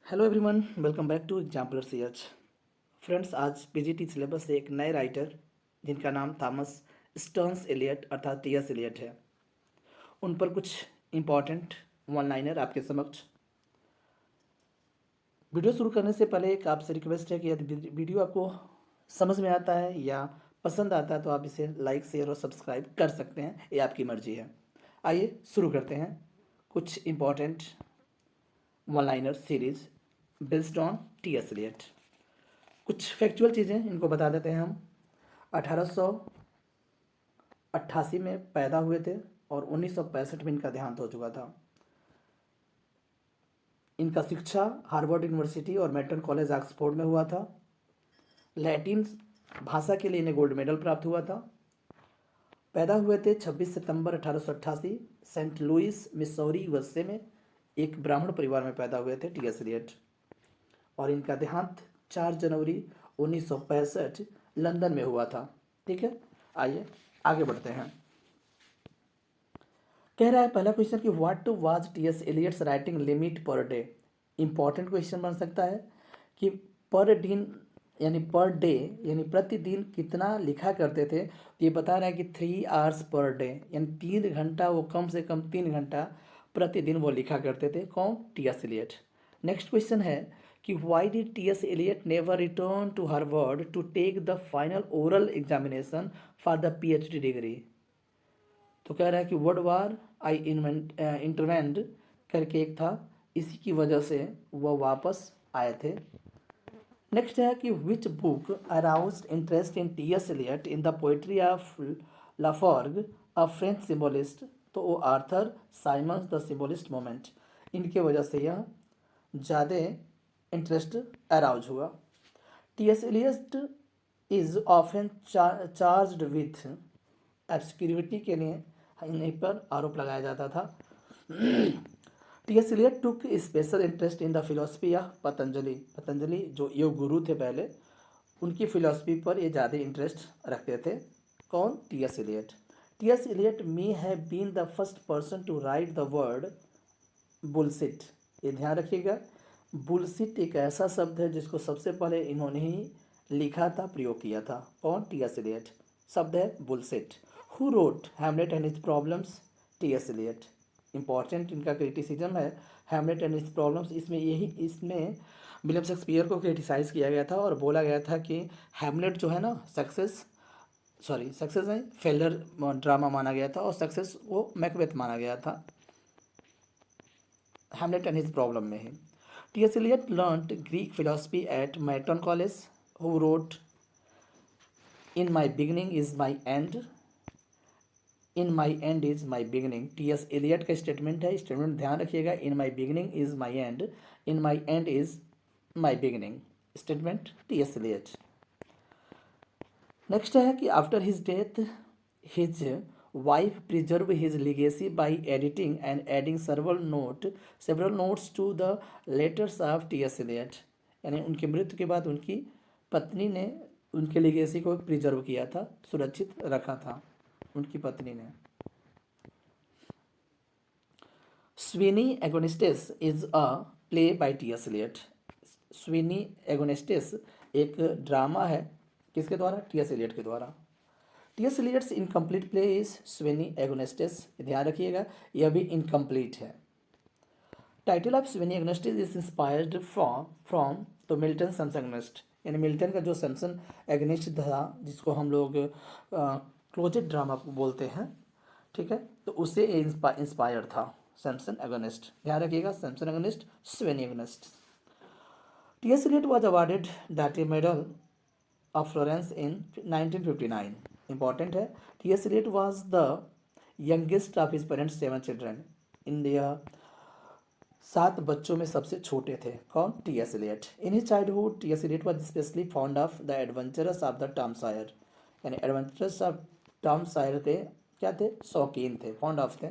Hello everyone, welcome back to exemplar CH. Friends, आज PGT syllabus से एक नए राइटर जिनका नाम थॉमस स्टर्न्स एलियट अर्थात टीएस एलियट है, उन पर कुछ इम्पॉर्टेंट वन लाइनर आपके समक्ष। वीडियो शुरू करने से पहले एक आपसे रिक्वेस्ट है कि यदि वीडियो आपको समझ में आता है या पसंद आता है तो आप इसे लाइक शेयर और सब्सक्राइब कर सकते हैं, ये आपकी मर्जी है। आइए शुरू करते हैं। कुछ important one liner series based on T S Eliot. कुछ फैक्चुअल चीज़ें इनको बता देते हैं हम। 1888 में पैदा हुए थे और 1965 में इनका देहांत हो चुका था। इनका शिक्षा हार्वर्ड यूनिवर्सिटी और मेटन कॉलेज ऑक्सफोर्ड में हुआ था। लैटिन भाषा के लिए इन्हें गोल्ड मेडल प्राप्त हुआ था। पैदा हुए थे 26 सितंबर 1888 सेंट लुइस मिसौरी यूएसए में। एक ब्राह्मण परिवार में पैदा हुए थे टीएस एलियट। और इनका देहांत 4 जनवरी 1965 लंदन में हुआ था। ठीक है, आइए आगे बढ़ते हैं। कह रहा है पहला क्वेश्चन कि what was T S Eliot's writing limit per day. Important question बन सकता है कि पर दिन यानी प्रतिदिन कितना लिखा करते थे। ये बता रहा है कि 3 आवर्स पर डे, यानी 3 घंटा, वो कम से कम 3 घंटा प्रतिदिन वो लिखा करते थे। कौन? T S Eliot. नेक्स्ट क्वेश्चन है कि why did T S Eliot never return to Harvard to take the final oral examination for the PhD degree. तो कह रहा है कि वर्ल्ड वार आई इंटरवेंड करके एक था, इसी की वजह से वह वापस आए थे। नेक्स्ट है कि which book aroused interest in TS Eliot in the poetry of Laforgue, a French symbolist. तो वो Arthur Symons the symbolist movement, इनके वजह से यह ज़्यादा इंटरेस्ट अराउज हुआ। TS Eliot is often charged with obscurity के लिए इन्हीं पर आरोप लगाया जाता था। TS Eliot took special interest in the philosophy of Patanjali. Patanjali जो योग गुरु थे पहले, उनकी फिलोसफी पर ये ज़्यादा इंटरेस्ट रखते थे। कौन? T S Eliot. T S Eliot may have been the first person to write the word bullshit. ये ध्यान रखिएगा, बुलसिट एक ऐसा शब्द है जिसको सबसे पहले इन्होंने ही लिखा था, प्रयोग किया था। कौन? T S Eliot. शब्द है bullshit. Who wrote Hamlet and his problems? T S Eliot. Important इनका क्रिटिसिज्म है हैमलेट एंड हिज प्रॉब्लम्स। इसमें विलियम शेक्सपियर को क्रिटिसाइज किया गया था और बोला गया था कि हैमलेट जो है ना, सक्सेस नहीं, फेलर ड्रामा माना गया था और सक्सेस वो मैकबेथ माना गया था। हैमलेट एंड हिज प्रॉब्लम में ही T S Eliot learned Greek philosophy at Merton college. Who wrote in my beginning is my end, in my end is my beginning. T S Eliot का स्टेटमेंट है, statement ध्यान रखिएगा। In my beginning is my end, in my end is my beginning, statement T S Eliot. Next है कि after his death his wife preserve his legacy by editing and adding several notes to the letters of T S Eliot. यानी उनकी मृत्यु के बाद उनकी पत्नी ने उनके लिगेसी को प्रिजर्व किया था, सुरक्षित रखा था उनकी पत्नी ने। Sweeney Agonistes is a play by T S Eliot. Sweeney Agonistes एक ड्रामा है, किसके द्वारा? टीएस एलियट के द्वारा। T S Eliot's incomplete play is Sweeney Agonistes. ध्यान रखिएगा, यह भी इनकम्प्लीट है। Title of Sweeney Agonistes is inspired from तो मिल्टन सन्स एगोनिस्ट, यानी मिल्टन का जो सैमसन एगनिस्ट था, जिसको हम लोग क्लोजेट ड्रामा बोलते हैं, ठीक है, तो उससे इंस्पायर्ड था सैमसन एगोनिस्ट। ध्यान रखिएगा, Samson Agonist, Sweeney Agonist. T S Eliot was awarded डाटे medal of Florence in 1959। Important है, T S Eliot was the youngest of his parents 7 children. India 7 बच्चों में सबसे छोटे थे। कौन? T S Eliot. In his childhood T S Eliot was specially fond of the adventures of the Tom Sawyer, यानी adventures of Tom Sair के क्या थे? शौकीन थे, फॉन्ड ऑफ थे।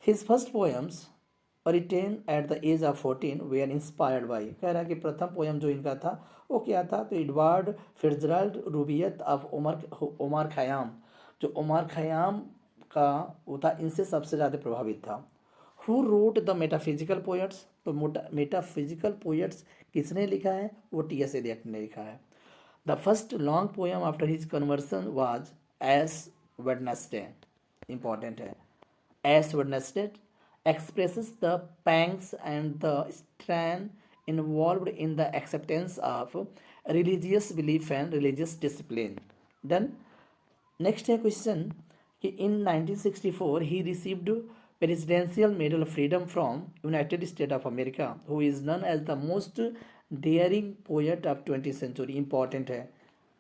His first poems written at the age of 14 were inspired by. कह रहा है कि प्रथम पोएम जो इनका था वो क्या था? तो एडवर्ड फिट्जजेराल्ड रूबियत ऑफ उमर खयाम, जो उमर खयाम का वो था, इनसे सबसे ज़्यादा प्रभावित था। Who wrote the metaphysical poets? तो मेटाफिजिकल पोएट्स किसने लिखा है? वो टी.एस. एलियट ने लिखा है। The first long poem after his conversion was Ash Wednesday, important है। Ash Wednesday expresses the pangs and the strain involved in the acceptance of religious belief and religious discipline. Then next है question कि in 1964 he received presidential medal of freedom from United States of America, who is known as the most daring poet of 20th century. important है,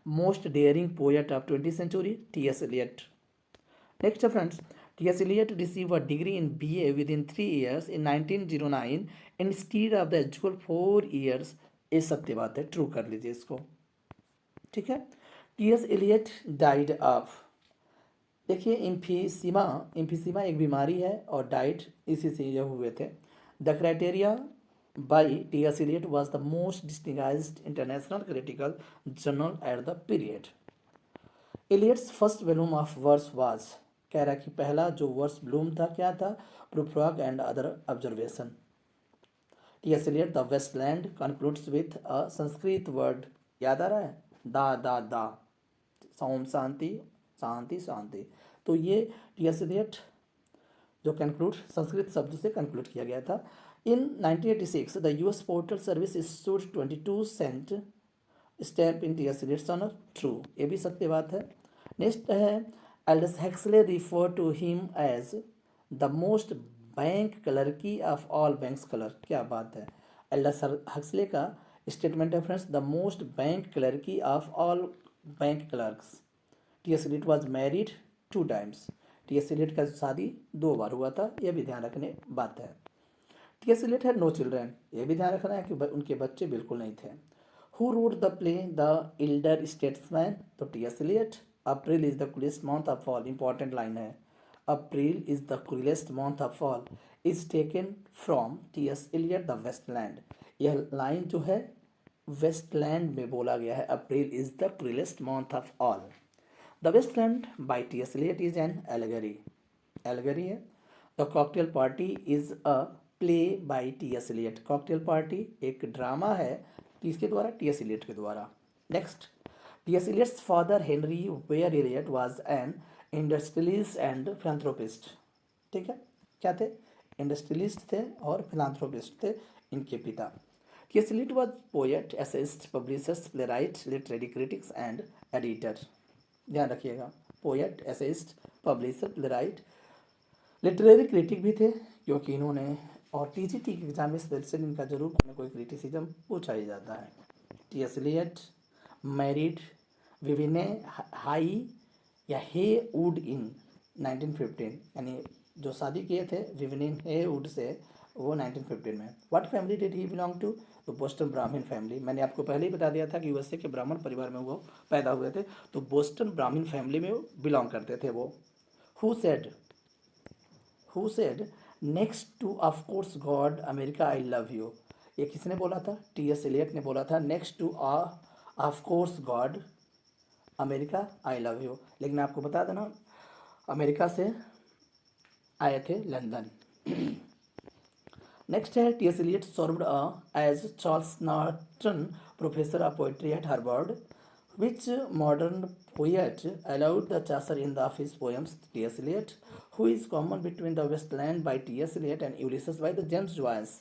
most daring poet of 20th century, T.S. Eliot. Next friends, T.S. Eliot received a degree in BA within 3 years in 1909 instead of the usual 4 years. ये सत्य बात है, true कर लीजिए इसको, ठीक है। T.S. Eliot died of, देखिए इम्फीसीमा एक बीमारी है और डाइट इसी से ये हुए थे। The criteria by T.S. Eliot was the most distinguished international critical journal at the period. Eliot's first volume of verse was, कह रहा कि पहला जो वर्स ब्लूम था क्या था? Prufrock and other observation. T.S. Eliot the Waste Land concludes with a Sanskrit word, याद आ रहा है? दा सोम शांति शांति शांति। तो ये T.S. Eliot जो कंक्लूड संस्कृत शब्द से कंक्लूड किया गया था। In 1986 the US postal service issued 22 cent stamp in T.S. Eliot's honor, true, ये भी सत्य बात है। नेक्स्ट है Aldous Huxley refer to him as the most bank clerky of all bank clerks, क्या बात है। एल्डस हेक्सले का स्टेटमेंट है friends, the most bank clerky of all bank clerks. T.S. Eliot was married 2 times, T.S. Eliot का शादी 2 बार हुआ था, यह भी ध्यान रखने बात है। T.S. Eliot had no children, ये भी ध्यान रखना है कि उनके बच्चे बिल्कुल नहीं थे। Who wrote the play The Elder Statesman? तो T.S. Eliot। April is the coolest month of all, important line है, April is the coolest month of all is taken from T.S. Eliot The Westland। यह line जो है waste land में बोला गया है, April is the coolest month of all। The Westland by T.S. Eliot is an allegory, allegory है। The Cocktail Party is a play by T.S. Eliot, Cocktail Party एक drama है, किसके द्वारा? T.S. Eliot के द्वारा। Next, T.S. Eliot's father Henry Ware Eliot was an industrialist and philanthropist, ठीक है, क्या थे? इंडस्ट्रियलिस्ट थे और फिलांथ्रोपिस्ट थे इनके पिता। T.S. Eliot was poet, essayist, publisher, playwright, literary critics and editor। ध्यान रखिएगा, poet, essayist, publisher, playwright, literary critic भी थे, क्योंकि इन्होंने और टीजीटी के एग्जाम में स्पेशल इनका जरूर कोई ना कोई क्रिटिसिज्म पूछा ही जाता है। T.S. Eliot मैरिड विविने हाई या हे वुड इन 1915, यानी जो शादी किए थे विविन हे वुड से वो 1915 में। What family did he belong to? तो बोस्टन ब्राह्मण फैमिली। मैंने आपको पहले ही बता दिया था कि यूएसए के ब्राह्मण परिवार में वो पैदा हुए थे, तो बोस्टन ब्राह्मण फैमिली में वो बिलोंग करते थे वो। Who said next two of course God America I love you, ये किसने बोला था? T.S. Eliot ने बोला था, next two of course God America I love you. लेकिन आपको बता देना अमेरिका से आए थे लंदन। नेक्स्ट है T.S. Eliot served as Charles Norton professor of poetry at Harvard, which modern poet allowed the Chaucer in the of his poems? T.S. Eliot। Who is common between the Westland by T.S. Eliot and Ulysses by the James Joyce?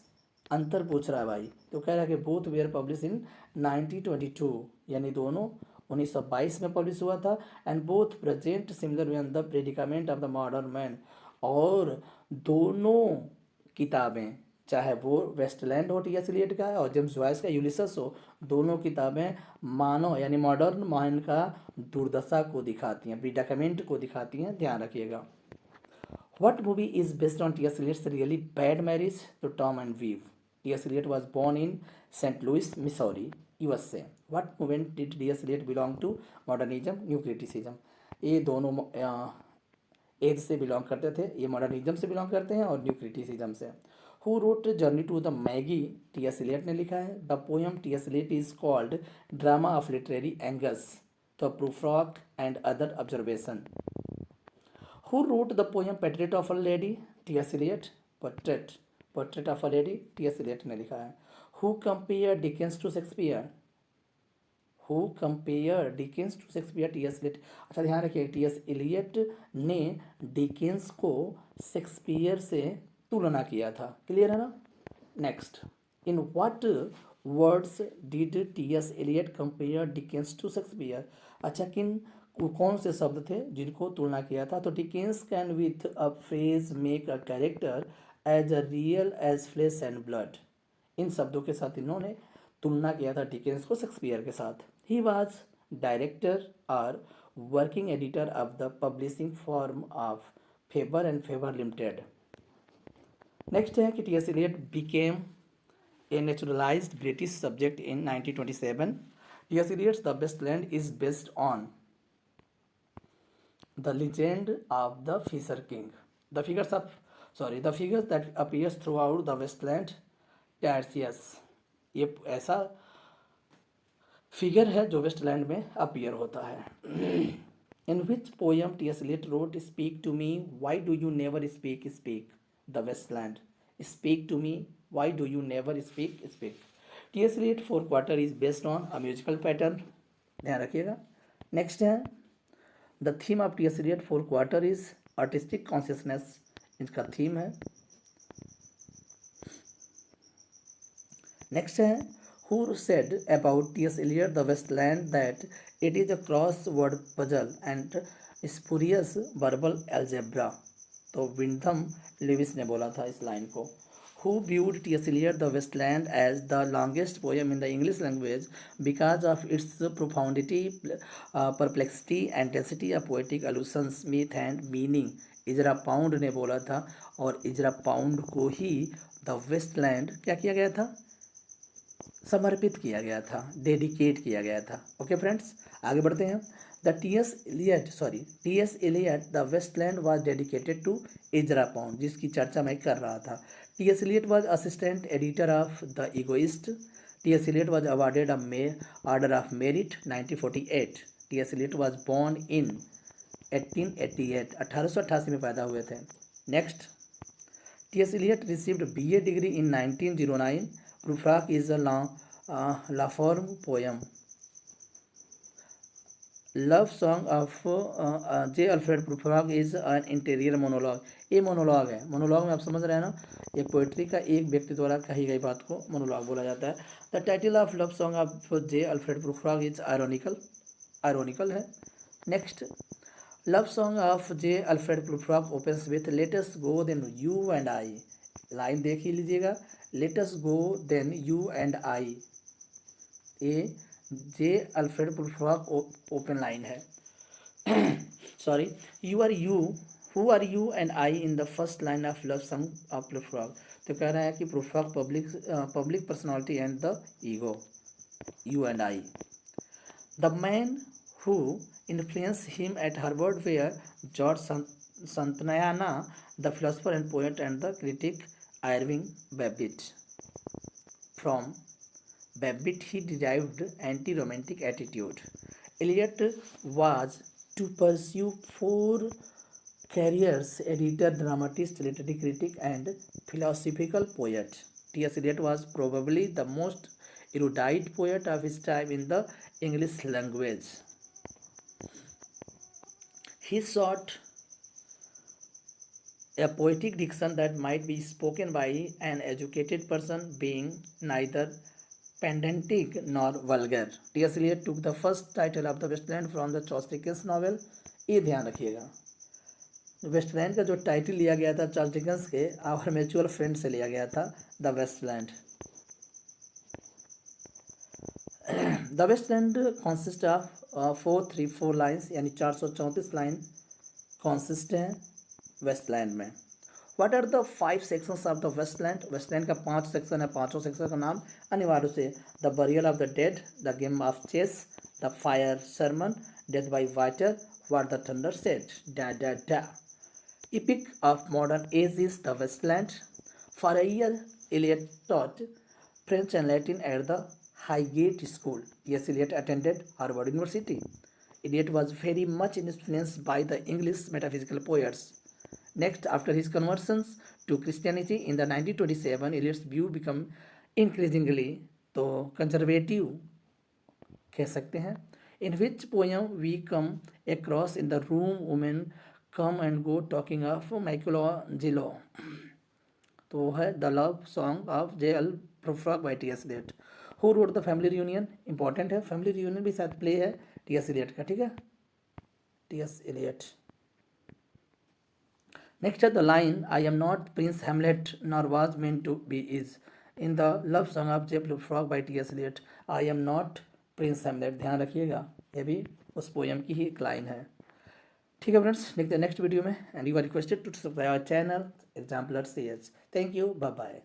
अंतर पूछ रहा है भाई, तो कह रहा है कि बोथ वेयर पब्लिश इन 1922, यानी दोनों 1922 में पब्लिश हुआ था। And both present similar in the predicament of the modern man, और दोनों किताबें चाहे वो वेस्टलैंड हो T.S. Eliot का और जेम्स जॉयस का यूलिसस हो, दोनों किताबें मानव यानी मॉडर्न मैन का दुर्दशा को दिखाती हैं, प्रीडाकमेंट को दिखाती हैं, ध्यान रखिएगा। What movie is based on T.S. Eliot's really bad marriage? तो Tom and Viv. T.S. Eliot was born in Saint Louis Missouri, USA। What movement did T.S. Eliot belong to? Modernism, new criticism. ये दोनों as से belong करते थे, ये modernism से belong करते हैं और न्यू क्रिटिसिज्म से। Who wrote journey to the Magi? T.S. Eliot ने लिखा है। The poem T.S. Eliot is called drama of literary angles, the Prufrock and other observation. Who wrote the poem portrait of a lady? T.S. Eliot। Portrait portrait of a lady, T S. Eliot ने लिखा है। Who compare Dickens to Shakespeare, who compare Dickens to Shakespeare, T S. Eliot. अच्छा ध्यान रखिए, T S. Eliot ने Dickens को Shakespeare से तुलना किया था। क्लियर है ना। Next, in what words did T S. Eliot compare Dickens to Shakespeare. अच्छा कौन से शब्द थे जिनको तुलना किया था। तो Dickens can with a phrase make a character as a real as flesh and blood. इन शब्दों के साथ इन्होंने तुलना किया था डिकेंस को शेक्सपियर के साथ। ही वॉज डायरेक्टर और working editor of the publishing firm of Faber and Faber limited. Next है कि T S. Eliot became a naturalised British subject in 1927। T S. Eliot's the waste land is based on the legend of the Fisher King. The figures that appears throughout the Westland Tertius. ये ऐसा figure है जो Westland में appear होता है। In which poem T S. Eliot wrote speak to me why do you never speak speak the Waste Land. Speak to me why do you never speak speak. T S. Eliot four quarter is based on a musical pattern, ध्यान रखिएगा। Next है the theme of T S. Eliot four quarter is artistic consciousness, इसका theme है। Next है who said about T S. Eliot the Waste Land that it is a cross word puzzle and spurious verbal algebra. तो विंथम Lewis ने बोला था इस line को। Who viewed T.S. Eliot The Westland as the longest poem in the English language because of its profundity, perplexity and density of poetic allusion, smith and meaning। Ezra Pound ने बोला था और इजरा pound को ही the Westland क्या किया गया था, समर्पित किया गया था, डेडिकेट किया गया था। ओके फ्रेंड्स, आगे बढ़ते हैं। T S. Eliot the Waste Land was dedicated to Ezra Pound, जिसकी चर्चा मैं कर रहा था। T S. Eliot was assistant editor of the Egoist. T S. Eliot was awarded a order of merit 1948। T S. Eliot was born in 1888, 1888 में पैदा हुए थे। Next, T S. Eliot received B.A. Degree in 1909। Prufrock is a Laforgue poem. Love song of J Alfred Prufrock is an interior monologue. ये monologue है। Monologue में आप समझ रहे हैं ना, ये पोइट्री का एक व्यक्ति द्वारा कही गई बात को मोनोलॉग बोला जाता है। The title of love song of J Alfred Prufrock is ironical है। Next, love song of J Alfred Prufrock opens with let us go then you and I. Line देख ही लीजिएगा, let us go then you and I, ये J Alfred Prufrock open line है। Sorry, who are you and I in the first line of love song of Prufrock. तो कह रहा है कि प्रूफ्राक public personality and the ego, you and I. The man who influenced him at Harvard were George Santayana, the philosopher and poet, and the critic Irving Babbitt. From Babbitt he derived anti-romantic attitude. Eliot was to pursue four careers: editor, dramatist, literary critic, and philosophical poet. T.S. Eliot was probably the most erudite poet of his time in the English language. He sought a poetic diction that might be spoken by an educated person, being neither pedantic nor vulgar. T.S. Eliot took the first title of the Westland from the Charles Dickens novel. ये ध्यान रखिएगा, Westland का जो title लिया गया था Charles Dickens के our mutual friend से लिया गया था, the waste land. The waste land consist of 434 lines, यानी 434 लाइन कॉन्सिस्ट है वेस्टलैंड में। What are the 5 sections of the waste land. Waste land का 5 सेक्शन है। 5 सेक्शन का नाम अनिवार्य से the burial of the dead, the game of chess, the fire sermon, death by water, what the thunder said, epic of modern age is the Westland. For a year, Eliot taught French and Latin at the Highgate School. T.S. Eliot attended Harvard University. Eliot was very much influenced by the English metaphysical poets. Next, after his conversions to Christianity in the 1927, Eliot's view become increasingly तो conservative कह सकते हैं. In which poem we come across in the room women come and go talking of Michelangelo. तो वो है the love song of J.L. Prufrock by T.S. Eliot. Who wrote the family reunion. Important है, family reunion भी शायद play है T.S. Eliot का. ठीक है, T.S. Eliot. नेक्स्ट है the line I am not Prince Hamlet nor was meant to be is in the love song of J.L. Prufrock by T.S. Eliot. I am not Prince Hamlet, ध्यान रखिएगा, ये भी उस poem की ही एक line है. ठीक है फ्रेंड्स, देखते हैं नेक्स्ट वीडियो में. And you are requested to subscribe our channel exemplar CS. Thank you, bye bye.